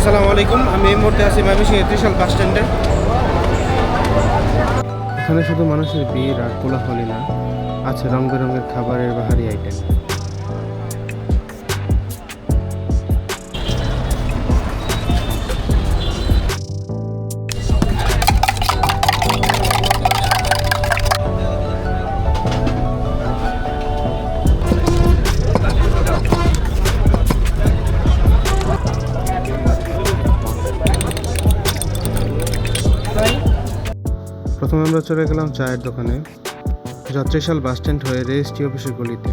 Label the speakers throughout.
Speaker 1: আসসালামু আলাইকুম। আমি এই মুহূর্তে আছি ময়মনসিংহ ত্রিশাল বাস স্ট্যান্ডে। এখানে শুধু মানুষের ভিড় আর কোলাহলই না, আছে রং বেরঙের খাবারের বাহারি আইটেম। প্রথমে আমরা চলে গেলাম চায়ের দোকানে, যা ত্রিশাল বাস স্ট্যান্ড হয়ে রেজিস্ট্রি অফিসের গলিতে।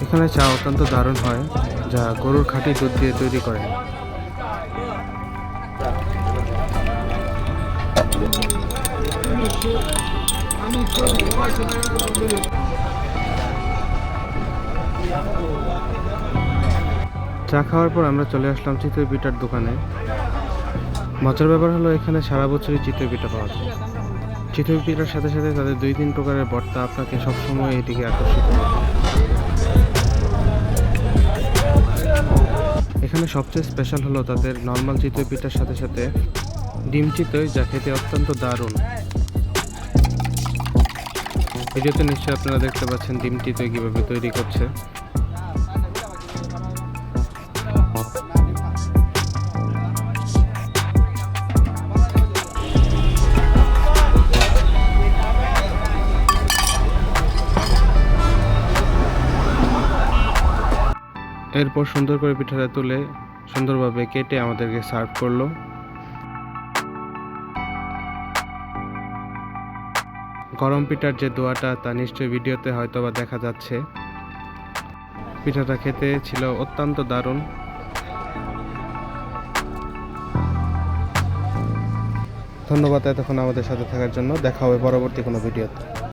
Speaker 1: এখানে চা অত্যন্ত দারুণ হয়, যা গরুর খাঁটি দুধ দিয়ে তৈরি করে। চা খাওয়ার পর আমরা চলে আসলাম চিতই পিঠার দোকানে। মজার ব্যাপার হলো এখানে সারা বছরই চিতই পিঠা পাওয়া যায়। চিতই পিঠার সাথে সাথে তাদের 2-3 প্রকারের ভর্তা আপনাকে সবসময় এদিকে আকর্ষিত করে। এখানে সবচেয়ে স্পেশাল হলো তাদের নর্মাল চিতই পিঠার সাথে সাথে ডিম চিতই, যা খেতে অত্যন্ত দারুণ। ভিডিওতে নিশ্চয়ই আপনারা দেখতে পাচ্ছেন ডিম চিতই কীভাবে তৈরি করছে। এরপর সুন্দর করে পিঠাটা তুলে সুন্দরভাবে কেটে আমাদেরকে সার্ভ করলো। গরম পিঠার যে দোয়াটা, তা নিশ্চয়ই ভিডিওতে হয়তো বা দেখা যাচ্ছে। পিঠাটা খেতে ছিল অত্যন্ত দারুণ। ধন্যবাদ এতক্ষণ আমাদের সাথে থাকার জন্য। দেখা হবে পরবর্তী কোনো ভিডিওতে।